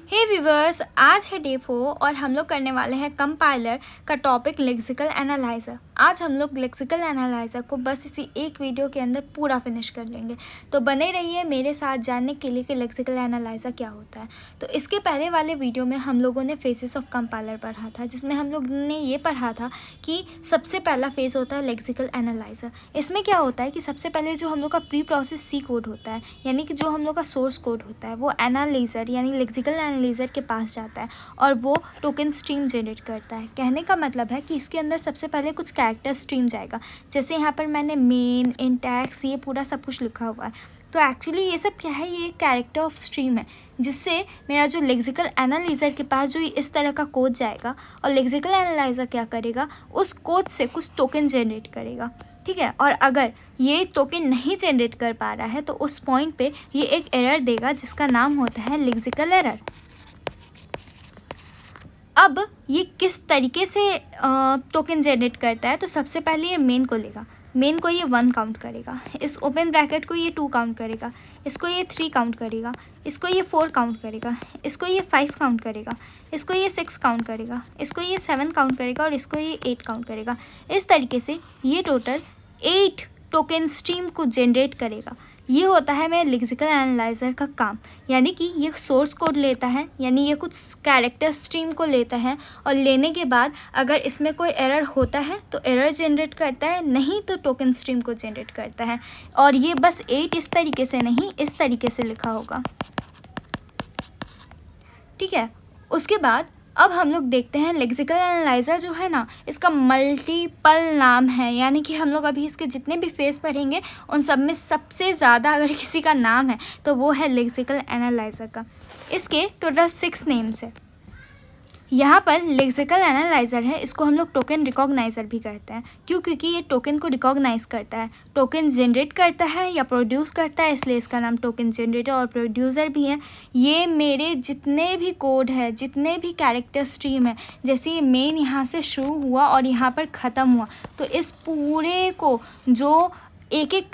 हे viewers, आज है day 4 और हम लोग करने वाले हैं कंपाइलर का टॉपिक लेक्सिकल एनालाइज़र। आज हम लोग लेक्सिकल एनालाइज़र को बस इसी एक वीडियो के अंदर पूरा फिनिश कर लेंगे, तो बने रहिए मेरे साथ जानने के लिए कि लेक्सिकल एनालाइज़र क्या होता है। तो इसके पहले वाले वीडियो में हम लोगों ने फेसेस ऑफ कंपाइलर पढ़ा था, जिसमें हम लोग ने ये पढ़ा था कि सबसे पहला फेज़ होता है लेक्सिकल एनालाइज़र। इसमें क्या होता है कि सबसे पहले जो हम लोग का प्री प्रोसेस सी कोड होता है, यानी कि जो हम लोग का सोर्स कोड होता है, वो एनालाइज़र यानी लेक्सिकल एनालाइज़र के पास जाता है और वो टोकन स्ट्रीम जनरेट करता है। कहने का मतलब है कि इसके अंदर सबसे पहले कुछ कैरेक्टर स्ट्रीम जाएगा। जैसे यहाँ पर मैंने मेन, इंटैक्स, ये पूरा सब कुछ लिखा हुआ है। तो एक्चुअली ये सब क्या है, ये कैरेक्टर ऑफ स्ट्रीम है, जिससे मेरा जो लेक्सिकल एनालाइज़र के पास जो इस तरह का कोड जाएगा और लेक्सिकल एनालाइज़र क्या करेगा, उस कोड से कुछ टोकन जनरेट करेगा। ठीक है, और अगर ये टोकन नहीं जनरेट कर पा रहा है तो उस पॉइंट पे ये एक एरर देगा जिसका नाम होता है लेक्सिकल एरर। अब ये किस तरीके से टोकन जनरेट करता है, तो सबसे पहले ये मेन को लेगा, मेन को ये 1 काउंट करेगा, इस ओपन ब्रैकेट को ये 2 काउंट करेगा, इसको ये 3 काउंट करेगा, इसको ये 4 काउंट करेगा, इसको ये 5 काउंट करेगा, इसको ये 6 काउंट करेगा, इसको ये 7 काउंट करेगा और इसको ये 8 काउंट करेगा। इस तरीके से ये टोटल 8 टोकन स्ट्रीम को जनरेट करेगा। ये होता है मेरे लेक्सिकल एनालाइज़र का काम, यानी कि ये सोर्स कोड लेता है, यानी ये कुछ कैरेक्टर स्ट्रीम को लेता है और लेने के बाद अगर इसमें कोई एरर होता है तो एरर जनरेट करता है, नहीं तो टोकन स्ट्रीम को जनरेट करता है। और ये बस 8 इस तरीके से नहीं, इस तरीके से लिखा होगा। ठीक है, उसके बाद अब हम लोग देखते हैं लेक्सिकल एनालाइज़र जो है ना, इसका मल्टीपल नाम है, यानी कि हम लोग अभी इसके जितने भी फेस पढ़ेंगे उन सब में सबसे ज़्यादा अगर किसी का नाम है तो वो है लेक्सिकल एनालाइज़र का। इसके टोटल 6 नेम्स है। यहाँ पर लेक्सिकल एनालाइज़र है, इसको हम लोग टोकन रिकॉग्नाइज़र भी कहते हैं। क्यों? क्योंकि ये टोकन को रिकॉग्नाइज़ करता है, टोकन जनरेट करता है या प्रोड्यूस करता है, इसलिए इसका नाम टोकन जनरेटर और प्रोड्यूसर भी है। ये मेरे जितने भी कोड है, जितने भी कैरेक्टर स्ट्रीम है, जैसे ये मेन यहाँ से शुरू हुआ और यहाँ पर ख़त्म हुआ, तो इस पूरे को जो एक एक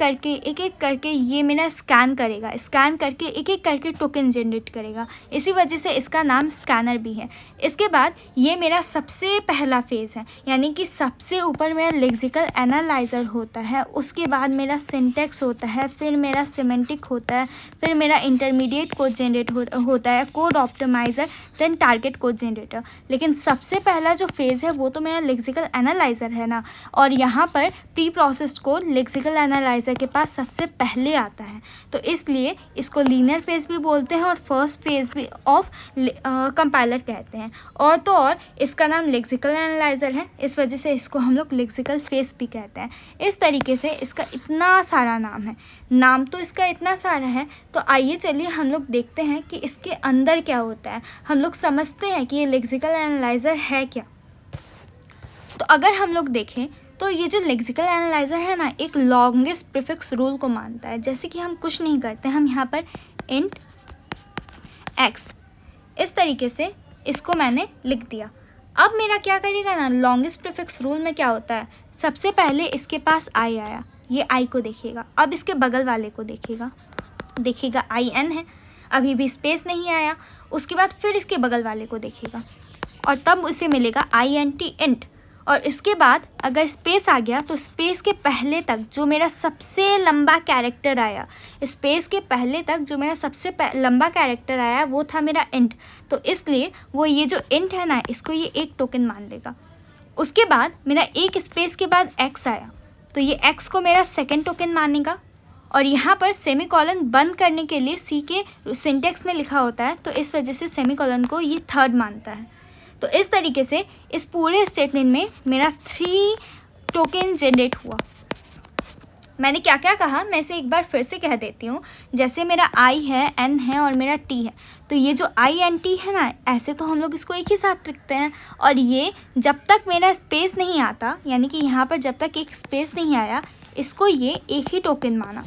करके ये मेरा स्कैन करेगा, स्कैन करके एक एक करके टोकन जनरेट करेगा। इसी वजह से इसका नाम स्कैनर भी है। इसके बाद ये मेरा सबसे पहला फेज़ है, यानी कि सबसे ऊपर मेरा लेक्सिकल एनालाइज़र होता है, उसके बाद मेरा सिंटैक्स होता है, फिर मेरा सिमेंटिक होता है, फिर मेरा इंटरमीडिएट कोड जनरेट होता है, code optimizer, then target code generator. लेकिन सबसे पहला जो फेज़ है वो तो मेरा लेक्सिकल एनालाइज़र है ना, और यहाँ पर pre processed code lexical analyser के पास सबसे पहले आता है, तो इसलिए इसको लीनियर फेज़ भी बोलते हैं और फर्स्ट फेज़ भी ऑफ कंपाइलर कहते हैं। और तो और इसका नाम लेक्सिकल एनालाइज़र है, इस वजह से इसको हम लोग लेक्सिकल फेज़ भी कहते हैं। इस तरीके से इसका इतना सारा नाम है, नाम तो इसका इतना सारा है। तो आइए चलिए हम लोग देखते हैं कि इसके अंदर क्या होता है, हम लोग समझते हैं कि ये लेक्सिकल एनालाइज़र है क्या। तो अगर हम लोग देखें तो ये जो लेक्सिकल एनालाइज़र है ना, एक लॉन्गेस्ट प्रीफिक्स रूल को मानता है। जैसे कि हम कुछ नहीं करते, हम यहाँ पर इंट x इस तरीके से इसको मैंने लिख दिया। अब मेरा क्या करेगा ना, लॉन्गेस्ट प्रीफिक्स रूल में क्या होता है, सबसे पहले इसके पास i आया, ये i को देखेगा, अब इसके बगल वाले को देखेगा in है, अभी भी स्पेस नहीं आया। उसके बाद फिर इसके बगल वाले को देखेगा और तब उसे मिलेगा int, और इसके बाद अगर स्पेस आ गया तो स्पेस के पहले तक जो मेरा सबसे लंबा कैरेक्टर आया, स्पेस के पहले तक जो मेरा सबसे लंबा कैरेक्टर आया वो था मेरा इंट, तो इसलिए वो ये जो इंट है ना, इसको ये एक टोकन मान लेगा। उसके बाद मेरा एक स्पेस के बाद x आया, तो ये x को मेरा सेकंड टोकन मानेगा, और यहाँ पर सेमीकोलन बंद करने के लिए सी के सिंटैक्स में लिखा होता है, तो इस वजह से सेमीकोलन को ये थर्ड मानता है। तो इस तरीके से इस पूरे स्टेटमेंट में मेरा 3 टोकन जनरेट हुआ। मैंने क्या क्या कहा, मैं इसे एक बार फिर से कह देती हूँ। जैसे मेरा i है, n है और मेरा t है, तो ये जो i n t है ना, ऐसे तो हम लोग इसको एक ही साथ लिखते हैं, और ये जब तक मेरा स्पेस नहीं आता, यानी कि यहाँ पर जब तक एक स्पेस नहीं आया, इसको ये एक ही टोकन माना।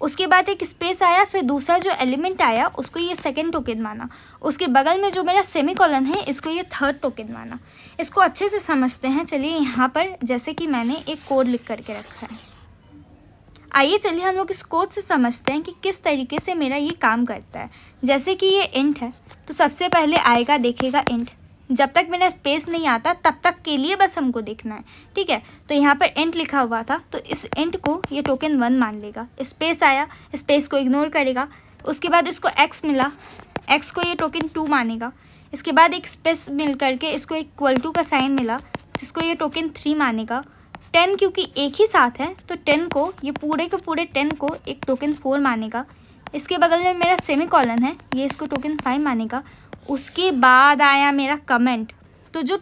उसके बाद एक स्पेस आया, फिर दूसरा जो एलिमेंट आया उसको ये सेकंड टोकन माना। उसके बगल में जो मेरा सेमीकोलन है, इसको ये थर्ड टोकन माना। इसको अच्छे से समझते हैं। चलिए यहाँ पर जैसे कि मैंने एक कोड लिख करके रखा है, आइए चलिए हम लोग इस कोड से समझते हैं कि किस तरीके से मेरा ये काम करता है। जैसे कि ये इंट है, तो सबसे पहले आएगा, देखेगा इंट। जब तक मेरा स्पेस नहीं आता तब तक के लिए बस हमको देखना है, ठीक है। तो यहाँ पर इंट लिखा हुआ था, तो इस इंट को ये टोकन 1 मान लेगा। स्पेस आया, स्पेस को इग्नोर करेगा। उसके बाद इसको x मिला, x को ये टोकन 2 मानेगा। इसके बाद एक स्पेस मिल करके इसको इक्वल टू का साइन मिला, जिसको ये टोकन 3 मानेगा। 10 क्योंकि एक ही साथ है तो 10 को, ये पूरे के पूरे 10 को एक टोकन 4 मानेगा। इसके बगल में मेरा सेमी कॉलन है, ये इसको टोकन 5 मानेगा। उसके बाद आया मेरा कमेंट। तो जो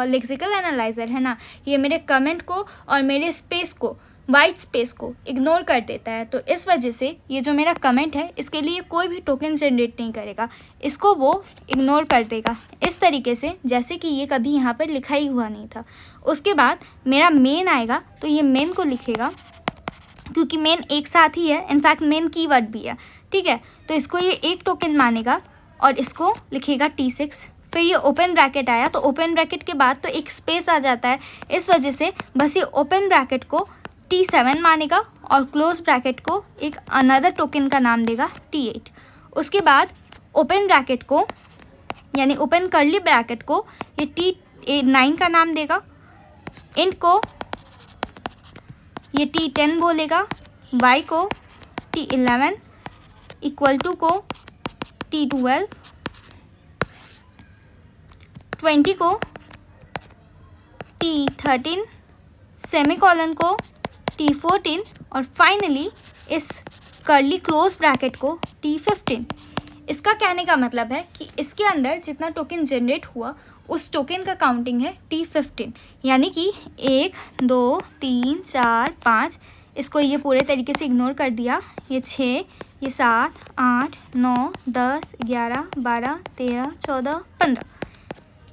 लेक्सिकल एनालाइज़र है ना, ये मेरे कमेंट को और मेरे स्पेस को, वाइट स्पेस को इग्नोर कर देता है। तो इस वजह से ये जो मेरा कमेंट है, इसके लिए कोई भी टोकन जनरेट नहीं करेगा, इसको वो इग्नोर कर देगा इस तरीके से, जैसे कि ये कभी यहाँ पर लिखा ही हुआ नहीं था। उसके बाद मेरा मेन आएगा, तो ये मेन को लिखेगा, क्योंकि मेन एक साथ ही है, इनफैक्ट मेन कीवर्ड भी है, ठीक है। तो इसको ये एक टोकन मानेगा और इसको लिखेगा T6। फिर ये ओपन ब्रैकेट आया, तो ओपन ब्रैकेट के बाद तो एक स्पेस आ जाता है, इस वजह से बस ये ओपन ब्रैकेट को T7 मानेगा और क्लोज ब्रैकेट को एक अनदर टोकन का नाम देगा T8। उसके बाद ओपन ब्रैकेट को, यानी ओपन कर्ली ब्रैकेट को ये T9 का नाम देगा। इंट को ये T10 बोलेगा, y को T11, इक्वल टू को T12, 20 को T13, सेमी कॉलन को T14 और फाइनली इस कर्ली क्लोज ब्रैकेट को T15। इसका कहने का मतलब है कि इसके अंदर जितना टोकन जनरेट हुआ उस टोकन का काउंटिंग है T15, यानी कि 1 2 3 4 5, इसको ये पूरे तरीके से इग्नोर कर दिया। ये 6, ये 7 8 9 10 11 12 13 14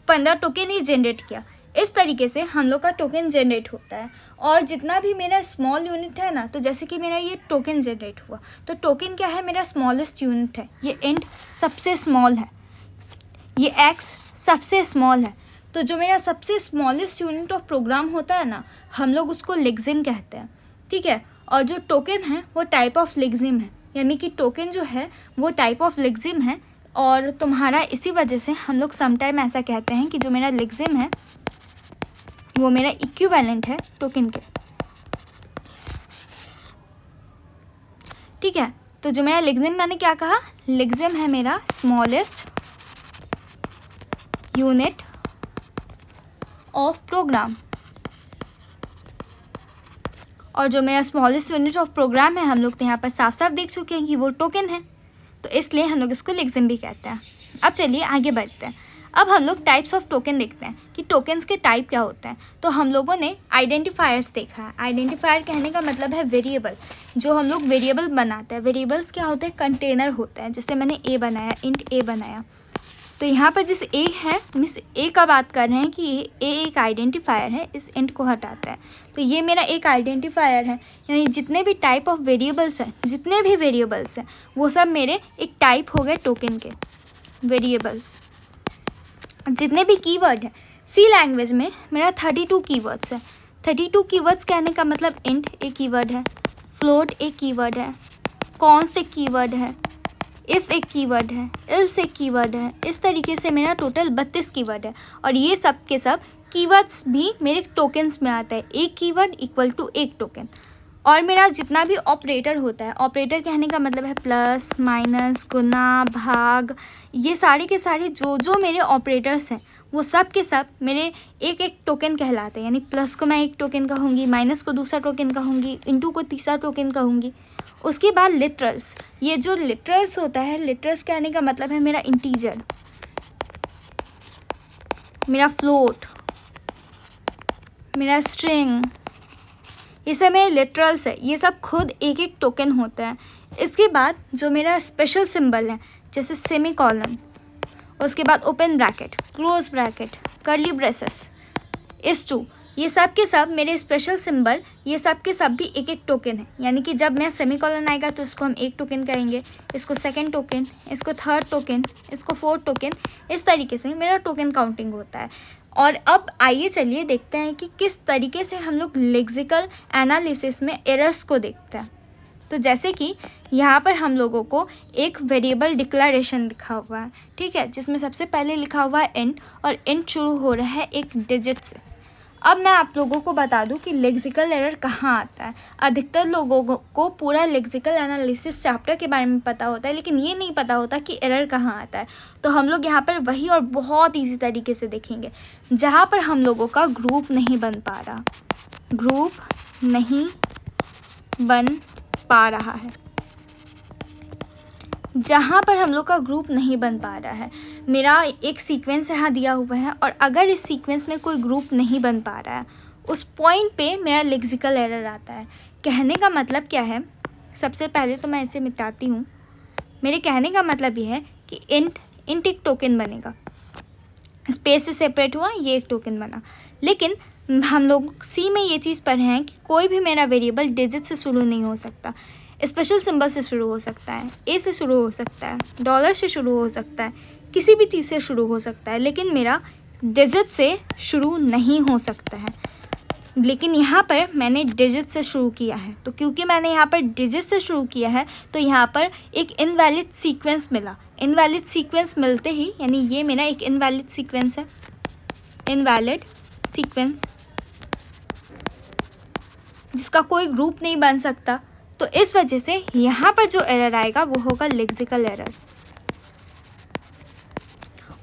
15 टोकन ही जनरेट किया। इस तरीके से हम लोग का टोकन जनरेट होता है। और जितना भी मेरा स्मॉल यूनिट है ना, तो जैसे कि मेरा ये टोकन जनरेट हुआ, तो टोकन क्या है, मेरा स्मॉलेस्ट यूनिट है। ये इंट सबसे स्मॉल है, ये x सबसे स्मॉल है। तो जो मेरा सबसे स्मॉलेस्ट यूनिट ऑफ प्रोग्राम होता है ना, हम लोग उसको लेक्सिम कहते हैं, ठीक है। और जो टोकन है वो टाइप ऑफ लेक्सिम है, यानी कि टोकन जो है वो टाइप ऑफ लेक्सिम है। और तुम्हारा इसी वजह से हम लोग समटाइम ऐसा कहते हैं कि जो मेरा लेक्सिम है वो मेरा इक्विवेलेंट है टोकन के, ठीक है। तो जो मेरा लेक्सिम, मैंने क्या कहा, लेक्सिम है मेरा स्मॉलेस्ट यूनिट ऑफ प्रोग्राम। और जो मेरा स्मॉलेस्ट यूनिट ऑफ प्रोग्राम है, हम लोग तो यहाँ पर साफ साफ देख चुके हैं कि वो टोकन है, तो इसलिए हम लोग इसको लेक्सिम भी कहते हैं। अब चलिए आगे बढ़ते हैं। अब हम लोग टाइप्स ऑफ टोकन देखते हैं कि टोकन्स के टाइप क्या होते हैं। तो हम लोगों ने आइडेंटिफायर्स देखा है। आइडेंटिफायर कहने का मतलब है वेरिएबल, जो हम लोग वेरिएबल बनाते हैं। वेरिएबल्स क्या होते हैं, कंटेनर होते हैं। जैसे मैंने ए बनाया, इंट ए बनाया, तो यहाँ पर जिस ए है, मिस ए का बात कर रहे हैं कि ए एक आइडेंटिफायर है, इस इंट को हटाता है। तो ये मेरा एक आइडेंटिफायर है, यानी जितने भी टाइप ऑफ वेरिएबल्स हैं, जितने भी वेरिएबल्स हैं, वो सब मेरे एक टाइप हो गए टोकन के वेरिएबल्स। जितने भी कीवर्ड है, सी लैंग्वेज में मेरा 32 कीवर्ड्स है। 32 कीवर्ड्स कहने का मतलब इंट एक कीवर्ड है, फ्लोट एक कीवर्ड है, कॉन्स्ट एक कीवर्ड है, इफ़ एक कीवर्ड है, इल्स एक कीवर्ड है। इस तरीके से मेरा टोटल 32 कीवर्ड है। और ये सब के सब कीवर्ड्स भी मेरे टोकन्स में आता है। एक कीवर्ड इक्वल टू एक टोकन। और मेरा जितना भी ऑपरेटर होता है, ऑपरेटर कहने का मतलब है प्लस, माइनस, गुना, भाग, ये सारे के सारे जो मेरे ऑपरेटर्स हैं, वो सब के सब मेरे एक एक टोकन कहलाते हैं। यानी प्लस को मैं एक टोकन कहूँगी, माइनस को दूसरा टोकन कहूँगी, इंटू को तीसरा टोकन कहूँगी। उसके बाद लिटरल्स, ये जो लिटरल्स होता है, लिटरल्स कहने का मतलब है मेरा इंटीजर, मेरा फ्लोट, मेरा स्ट्रिंग, ये सब मेरे लिटरल्स है। ये सब खुद एक एक टोकन होता है। इसके बाद जो मेरा स्पेशल सिंबल है, जैसे सेमी कॉलन, उसके बाद open bracket, close bracket, curly braces, इस टू, ये सब के सब मेरे स्पेशल सिंबल, ये सब के सब भी एक एक टोकन है। यानी कि जब मैं सेमी कॉलन आएगा तो इसको हम एक टोकन करेंगे, इसको सेकंड टोकन, इसको थर्ड टोकन, इसको फोर्थ टोकन। इस तरीके से मेरा टोकन काउंटिंग होता है। और अब आइए चलिए देखते हैं कि किस तरीके से हम लोग लेक्सिकल एनालिसिस में एरर्स को देखते हैं। तो जैसे कि यहाँ पर हम लोगों को एक वेरिएबल डिक्लेरेशन लिखा हुआ है, ठीक है, जिसमें सबसे पहले लिखा हुआ है इंट, और इंट शुरू हो रहा है एक डिजिट से। अब मैं आप लोगों को बता दूं कि लेक्सिकल एरर कहाँ आता है। अधिकतर लोगों को पूरा लेक्सिकल एनालिसिस चैप्टर के बारे में पता होता है, लेकिन ये नहीं पता होता कि एरर कहाँ आता है। तो हम लोग यहाँ पर वही और बहुत ईजी तरीके से देखेंगे। जहाँ पर हम लोगों का ग्रुप नहीं बन पा रहा, ग्रुप नहीं बन पा रहा है, जहाँ पर हम लोग का ग्रुप नहीं बन पा रहा है, मेरा एक सीक्वेंस यहाँ दिया हुआ है और अगर इस सीक्वेंस में कोई ग्रुप नहीं बन पा रहा है, उस पॉइंट पे मेरा लेक्सिकल एरर आता है। कहने का मतलब क्या है, सबसे पहले तो मैं इसे मिटाती हूँ। मेरे कहने का मतलब ये है कि इंट एक टोकन बनेगा, स्पेस से सेपरेट हुआ, ये एक टोकन बना। लेकिन हम लोग सी में ये चीज़ पढ़े हैं कि कोई भी मेरा वेरिएबल डिजिट से शुरू नहीं हो सकता, स्पेशल सिंबल से शुरू हो सकता है, ए से शुरू हो सकता है, डॉलर से शुरू हो सकता है, किसी भी चीज़ से शुरू हो सकता है, लेकिन मेरा डिजिट से शुरू नहीं हो सकता है। लेकिन यहाँ पर मैंने डिजिट से शुरू किया है, तो क्योंकि मैंने यहाँ पर डिजिट से शुरू किया है तो यहाँ पर एक इनवैलिड सीक्वेंस मिला। इनवैलिड सीक्वेंस मिलते ही, यानी ये मेरा एक इनवैलिड सीक्वेंस है, इनवैलिड सीक्वेंस जिसका कोई ग्रुप नहीं बन सकता, तो इस वजह से यहाँ पर जो एरर आएगा वो होगा लेक्सिकल एरर।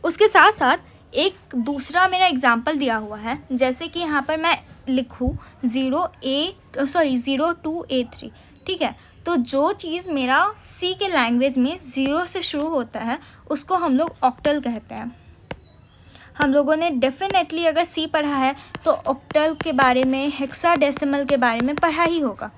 उसके साथ साथ एक दूसरा मेरा एग्जांपल दिया हुआ है, जैसे कि यहाँ पर मैं लिखूँ 02A3, ठीक है। तो जो चीज़ मेरा सी के लैंग्वेज में 0 से शुरू होता है उसको हम लोग ऑक्टल कहते हैं। हम लोगों ने डेफिनेटली अगर सी पढ़ा है तो ऑक्टल के बारे में, हेक्साडेसिमल के बारे में पढ़ा ही होगा।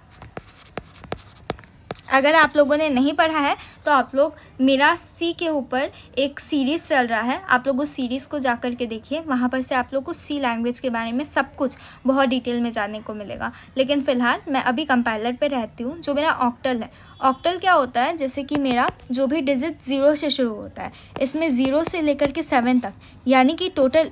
अगर आप लोगों ने नहीं पढ़ा है तो आप लोग, मेरा सी के ऊपर एक सीरीज़ चल रहा है, आप लोग उस सीरीज़ को जा कर के देखिए, वहाँ पर से आप लोग को सी लैंग्वेज के बारे में सब कुछ बहुत डिटेल में जानने को मिलेगा। लेकिन फ़िलहाल मैं अभी कंपाइलर पे रहती हूँ। जो मेरा ऑक्टल है, ऑक्टल क्या होता है, जैसे कि मेरा जो भी डिजिट 0 से शुरू होता है, इसमें 0 से लेकर के 7 तक, यानी कि टोटल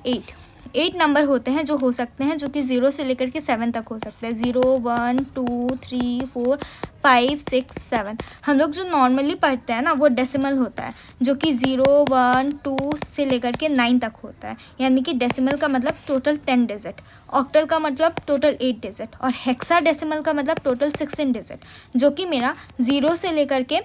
8 नंबर होते हैं जो हो सकते हैं, जो कि 0 से लेकर के 7 तक हो सकते हैं। 0 1 2 3 4 5 6 7। हम लोग जो नॉर्मली पढ़ते हैं ना वो डेसिमल होता है, जो कि 0 1 2 से लेकर के 9 तक होता है, यानी कि डेसिमल का मतलब टोटल 10 डिजिट, ऑक्टल का मतलब टोटल 8 डिजिट, और हेक्साडेसिमल का मतलब टोटल 16 डिजिट, जो कि मेरा 0 से लेकर के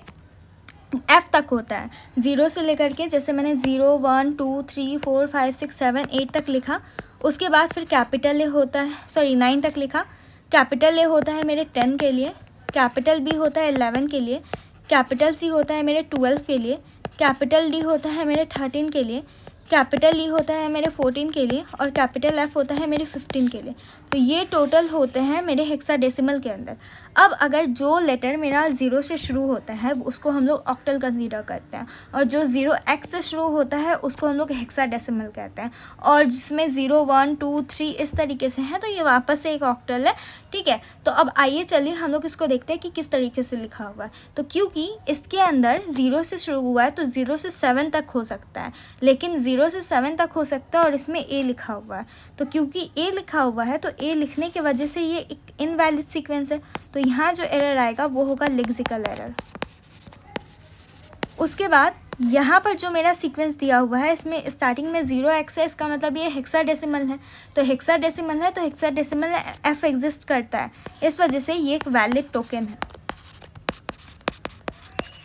F तक होता है। 0 से लेकर के, जैसे मैंने 0 1 2 3 4 5 6 7 8 तक लिखा, उसके बाद फिर कैपिटल ए होता है, 9 तक लिखा। कैपिटल ए होता है मेरे 10 के लिए, कैपिटल बी होता है 11 के लिए, कैपिटल सी होता है मेरे 12 के लिए, कैपिटल डी होता है मेरे 13 के लिए, कैपिटल ई होता है मेरे 14 के लिए, और कैपिटल एफ होता है मेरे 15 के लिए। तो ये टोटल होते हैं मेरे हेक्साडेसिमल के अंदर। अब अगर जो लेटर मेरा 0 से शुरू होता है उसको हम लोग ऑक्टल कंसीडर करते हैं, और जो 0x से शुरू होता है उसको हम लोग हेक्साडेसिमल कहते हैं, और जिसमें 0 1 2 3 इस तरीके से है, तो ये वापस से एक ऑक्टल है, ठीक है। तो अब आइए चलिए हम लोग इसको देखते हैं कि किस तरीके से लिखा हुआ है। तो क्योंकि इसके अंदर 0 से शुरू हुआ है तो 0 से 7 तक हो सकता है, लेकिन 0 से 7 तक हो सकता है और इसमें ए लिखा हुआ है। तो क्योंकि ए लिखा हुआ है तो ए लिखने की वजह से ये एक इनवैलिड सीक्वेंस है, तो यहाँ जो एरर आएगा वो होगा लेक्सिकल एरर। उसके बाद यहाँ पर जो मेरा सीक्वेंस दिया हुआ है, इसमें स्टार्टिंग में 0x है, इसका मतलब ये हेक्साडेसिमल है, तो हेक्साडेसिमल है तो हेक्साडेसिमल में f एग्जिस्ट करता है, इस वजह से ये एक वैलिड टोकन है।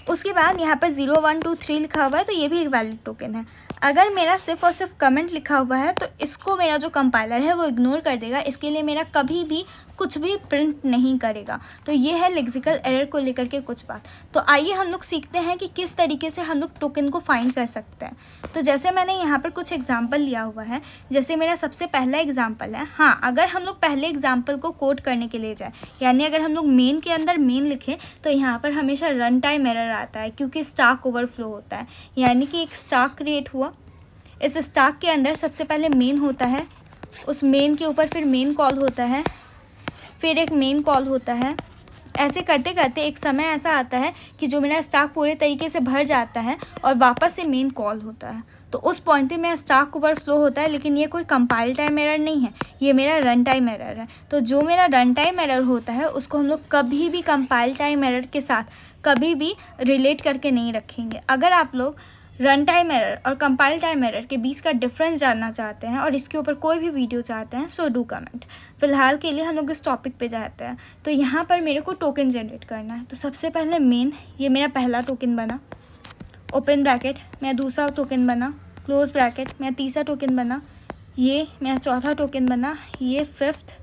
उसके बाद यहाँ पर 0 1 2 3 लिखा हुआ है, तो ये भी एक वैलिड टोकन है। अगर मेरा सिर्फ और सिर्फ कमेंट लिखा हुआ है तो इसको मेरा जो कंपाइलर है वो इग्नोर कर देगा, इसके लिए मेरा कभी भी कुछ भी प्रिंट नहीं करेगा। तो ये है लेक्सिकल एरर को लेकर के कुछ बात। तो आइए हम लोग सीखते हैं कि किस तरीके से हम लोग टोकन को फाइंड कर सकते हैं। तो जैसे मैंने यहाँ पर कुछ एग्जाम्पल लिया हुआ है, जैसे मेरा सबसे पहला एग्जाम्पल है, हाँ अगर हम लोग पहले एग्जाम्पल को कोड करने के लिए जाए, यानी अगर हम लोग मेन के अंदर मेन लिखें तो यहाँ पर हमेशा रन टाइम एरर आता है, क्योंकि स्टैक ओवरफ्लो होता है, यानी कि एक स्टैक क्रिएट हुआ, इस स्टैक के अंदर सबसे पहले मेन होता है, उस मेन के ऊपर फिर मेन कॉल होता है, फिर एक मेन कॉल होता है, ऐसे करते करते एक समय ऐसा आता है कि जो मेरा स्टॉक पूरे तरीके से भर जाता है और वापस से मेन कॉल होता है, तो उस पॉइंट पे मेरा स्टॉक ओवरफ्लो होता है। लेकिन ये कोई कंपाइल टाइम एरर नहीं है, ये मेरा रन टाइम एरर है। तो जो मेरा रन टाइम एरर होता है उसको हम लोग कभी भी कंपाइल टाइम एरर के साथ कभी भी रिलेट करके नहीं रखेंगे। अगर आप लोग रन टाइम एरर और कंपाइल टाइम एरर के बीच का डिफरेंस जानना चाहते हैं और इसके ऊपर कोई भी वीडियो चाहते हैं, सो डू कमेंट। फिलहाल के लिए हम लोग इस टॉपिक पे जाते हैं। तो यहाँ पर मेरे को टोकन जनरेट करना है। तो सबसे पहले मेन, ये मेरा पहला टोकन बना, ओपन ब्रैकेट, मेरा दूसरा टोकन बना, क्लोज ब्रैकेट, मेरा तीसरा टोकन बना, ये मेरा चौथा टोकन बना, ये फिफ्थ,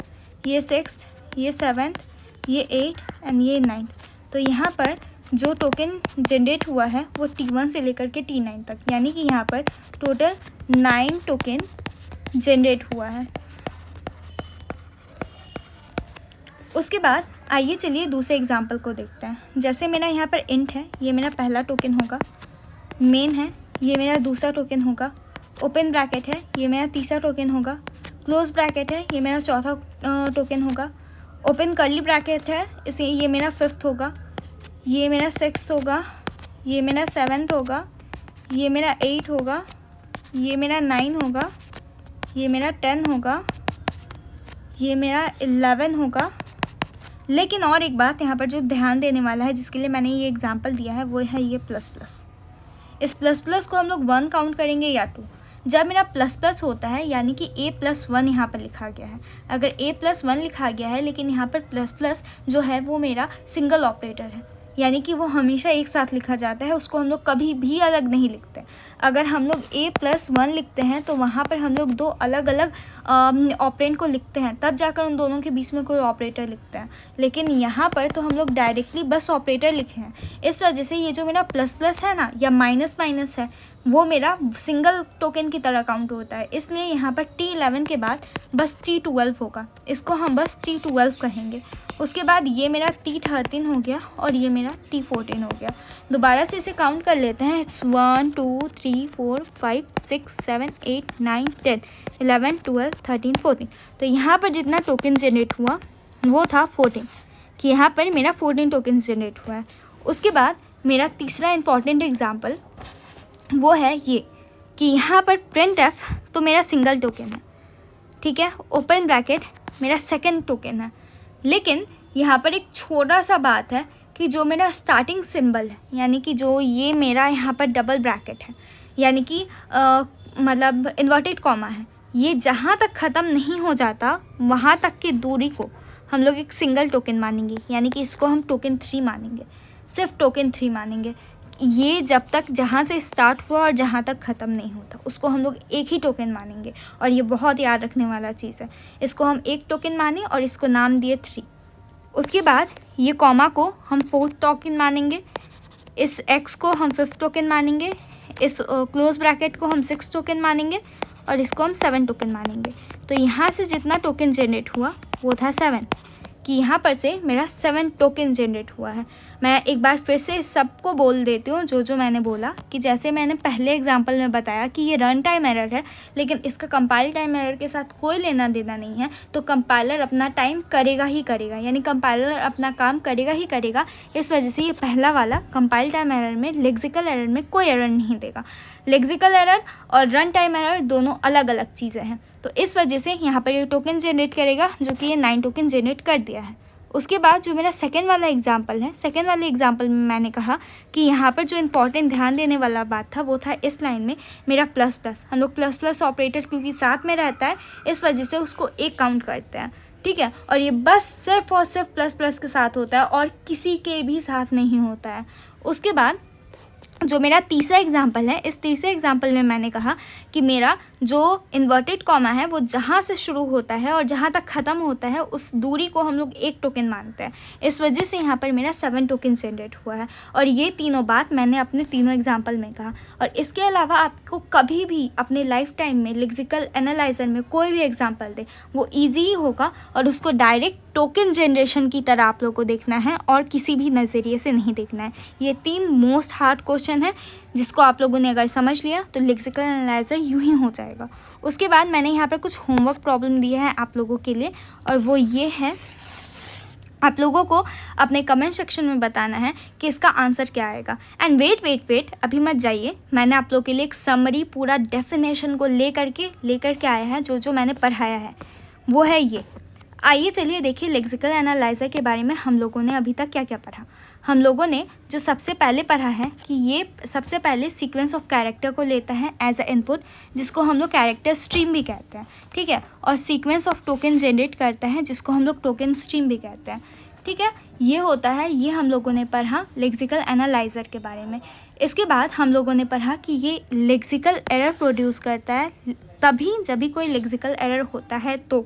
ये सिक्स्थ, ये सेवन्थ, ये एट एंड ये नाइन्थ। तो यहाँ पर जो टोकन जनरेट हुआ है वो T1 से लेकर के T9 तक, यानी कि यहाँ पर टोटल 9 टोकन जनरेट हुआ है। उसके बाद आइए चलिए दूसरे एग्जांपल को देखते हैं। जैसे मेरा यहाँ पर इंट है, ये मेरा पहला टोकन होगा, मेन है, ये मेरा दूसरा टोकन होगा, ओपन ब्रैकेट है, ये मेरा तीसरा टोकन होगा, क्लोज ब्रैकेट है, ये मेरा चौथा टोकन होगा, ओपन कर्ली ब्रैकेट है, इसे ये मेरा फिफ्थ होगा, ये मेरा सिक्स्थ होगा, ये मेरा सेवन्थ होगा, ये मेरा 8 होगा, ये मेरा 9 होगा, ये मेरा 10 होगा, ये मेरा 11 होगा। लेकिन और एक बात यहाँ पर जो ध्यान देने वाला है, जिसके लिए मैंने ये एग्जांपल दिया है, वो है ये प्लस प्लस। इस प्लस प्लस को हम लोग 1 काउंट करेंगे या 2। जब मेरा प्लस प्लस होता है यानी कि A+1 यहाँ पर लिखा गया है। अगर A+1 लिखा गया है लेकिन यहाँ पर प्लस प्लस जो है वो मेरा सिंगल ऑपरेटर है, यानी कि वो हमेशा एक साथ लिखा जाता है, उसको हम लोग कभी भी अलग नहीं लिखते। अगर हम लोग A+1 लिखते हैं तो वहाँ पर हम लोग 2 अलग अलग ऑपरेंड को लिखते हैं, तब जाकर उन दोनों के बीच में कोई ऑपरेटर लिखते हैं। लेकिन यहाँ पर तो हम लोग डायरेक्टली बस ऑपरेटर लिखे हैं। इस वजह से ये जो मेरा प्लस प्लस है ना, या माइनस माइनस है, वो मेरा सिंगल टोकन की तरह काउंट होता है। इसलिए यहाँ पर T11 के बाद बस T12 होगा, इसको हम बस T12 कहेंगे। उसके बाद ये मेरा T13 हो गया और ये मेरा T14 हो गया। दोबारा से इसे काउंट कर लेते हैं। इट्स 1 2 3 4 5 6 7 8 9 10 11 12 13 14। तो यहाँ पर जितना टोकन जनरेट हुआ वो था 14, कि यहाँ पर मेरा 14 टोकन जनरेट हुआ है। उसके बाद मेरा तीसरा इंपॉर्टेंट एग्जाम्पल वो है ये, कि यहाँ पर printf तो मेरा सिंगल टोकन है, ठीक है, ओपन ब्रैकेट मेरा सेकंड टोकन है। लेकिन यहाँ पर एक छोटा सा बात है कि जो मेरा स्टार्टिंग सिंबल है, यानी कि जो ये मेरा यहाँ पर डबल ब्रैकेट है, यानी कि मतलब इन्वर्टेड कॉमा है, ये जहाँ तक ख़त्म नहीं हो जाता वहाँ तक की दूरी को हम लोग एक सिंगल टोकन मानेंगे, यानी कि इसको हम टोकन 3 मानेंगे, सिर्फ टोकन 3 मानेंगे। ये जब तक जहाँ से स्टार्ट हुआ और जहाँ तक ख़त्म नहीं होता उसको हम लोग एक ही टोकन मानेंगे। और ये बहुत याद रखने वाला चीज़ है, इसको हम एक टोकन माने और इसको नाम दिए 3। उसके बाद ये कॉमा को हम 4th टोकन मानेंगे, इस x को हम 5th टोकन मानेंगे, इस क्लोज ब्रैकेट को हम 6th टोकन मानेंगे और इसको हम 7 टोकन मानेंगे। तो यहाँ से जितना टोकन जनरेट हुआ वो था 7, कि यहाँ पर से मेरा 7 टोकन जनरेट हुआ है। मैं एक बार फिर से सबको बोल देती हूँ जो मैंने बोला, कि जैसे मैंने पहले एग्जांपल में बताया कि ये रन टाइम एरर है, लेकिन इसका कंपाइल टाइम एरर के साथ कोई लेना देना नहीं है। तो कंपाइलर अपना टाइम करेगा ही करेगा, यानी कंपाइलर अपना काम करेगा ही करेगा। इस वजह से ये पहला वाला कंपाइल टाइम एरर में, लेक्सिकल एरर में कोई एरर नहीं देगा। लेक्सिकल एरर और रन टाइम एरर दोनों अलग अलग चीज़ें हैं। तो इस वजह से यहाँ पर ये टोकन जनरेट करेगा, जो कि ये 9 टोकन जनरेट कर दिया है। उसके बाद जो मेरा सेकेंड वाला एग्जाम्पल है, सेकेंड वाले एग्जाम्पल में मैंने कहा कि यहाँ पर जो इंपॉर्टेंट ध्यान देने वाला बात था वो था इस लाइन में मेरा प्लस प्लस। हम लोग प्लस प्लस ऑपरेटर क्योंकि साथ में रहता है, इस वजह से उसको एक काउंट करते हैं, ठीक है। और ये बस सिर्फ और सिर्फ प्लस प्लस के साथ होता है और किसी के भी साथ नहीं होता है। उसके बाद जो मेरा तीसरा एग्जाम्पल है, इस तीसरे एग्जाम्पल में मैंने कहा कि मेरा जो इन्वर्टेड कॉमा है वो जहाँ से शुरू होता है और जहाँ तक ख़त्म होता है उस दूरी को हम लोग एक टोकन मानते हैं। इस वजह से यहाँ पर मेरा 7 टोकन जनरेट हुआ है। और ये तीनों बात मैंने अपने तीनों एग्जाम्पल में कहा। और इसके अलावा आपको कभी भी अपने लाइफ टाइम में लेक्सिकल एनालाइजर में कोई भी एग्जाम्पल दे वो ईजी ही होगा और उसको डायरेक्ट टोकन जनरेशन की तरह आप लोग को देखना है और किसी भी नज़रिए से नहीं देखना है। ये 3 मोस्ट हार्ड क्वेश्चन है जिसको आप लोगों ने अगर समझ लिया तो लेक्सिकल एनालाइजर यूं ही हो जाएगा। उसके बाद मैंने यहाँ पर कुछ होमवर्क प्रॉब्लम दिया है आप लोगों के लिए, और वो ये है आप लोगों को अपने कमेंट सेक्शन में बताना है कि इसका आंसर क्या आएगा। एंड वेट, अभी मत जाइए, मैंने आप लोगों के लिए एक समरी पूरा डेफिनेशन को लेकर के आया है। जो मैंने पढ़ाया है वो है ये। आइए चलिए देखिए लेक्सिकल एनालाइज़र के बारे में हम लोगों ने अभी तक क्या क्या पढ़ा। हम लोगों ने जो सबसे पहले पढ़ा है कि ये सबसे पहले सीक्वेंस ऑफ कैरेक्टर को लेता है एज अ इनपुट, जिसको हम लोग कैरेक्टर स्ट्रीम भी कहते हैं, ठीक है। और सीक्वेंस ऑफ टोकन जनरेट करता है, जिसको हम लोग टोकन स्ट्रीम भी कहते हैं, ठीक है। ये होता है, ये हम लोगों ने पढ़ा लेक्सिकल एनालाइज़र के बारे में। इसके बाद हम लोगों ने पढ़ा कि ये लेक्सिकल एरर प्रोड्यूस करता है तभी जब भी कोई लेक्सिकल एरर होता है तो।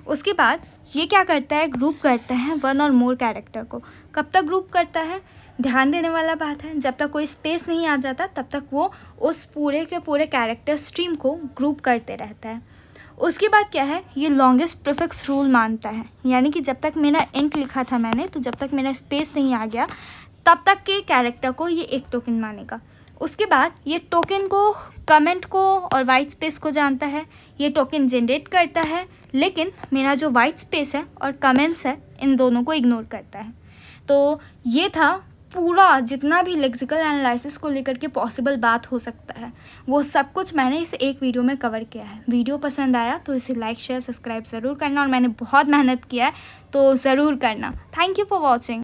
उसके बाद ये क्या करता है, ग्रुप करता है वन और मोर कैरेक्टर को। कब तक ग्रुप करता है, ध्यान देने वाला बात है, जब तक कोई स्पेस नहीं आ जाता तब तक वो उस पूरे के पूरे कैरेक्टर स्ट्रीम को ग्रुप करते रहता है। उसके बाद क्या है, ये लॉन्गेस्ट प्रीफिक्स रूल मानता है, यानी कि जब तक मेरा इंट लिखा था मैंने, तो जब तक मेरा स्पेस नहीं आ गया तब तक के कैरेक्टर को ये एक टोकन मानेगा। उसके बाद ये टोकन को, कमेंट को और वाइट स्पेस को जानता है, ये टोकन जनरेट करता है, लेकिन मेरा जो वाइट स्पेस है और कमेंट्स है इन दोनों को इग्नोर करता है। तो ये था पूरा जितना भी लेक्सिकल एनालिसिस को लेकर के पॉसिबल बात हो सकता है, वो सब कुछ मैंने इस एक वीडियो में कवर किया है। वीडियो पसंद आया तो इसे लाइक शेयर सब्सक्राइब ज़रूर करना, और मैंने बहुत मेहनत किया है तो ज़रूर करना। Thank you for watching.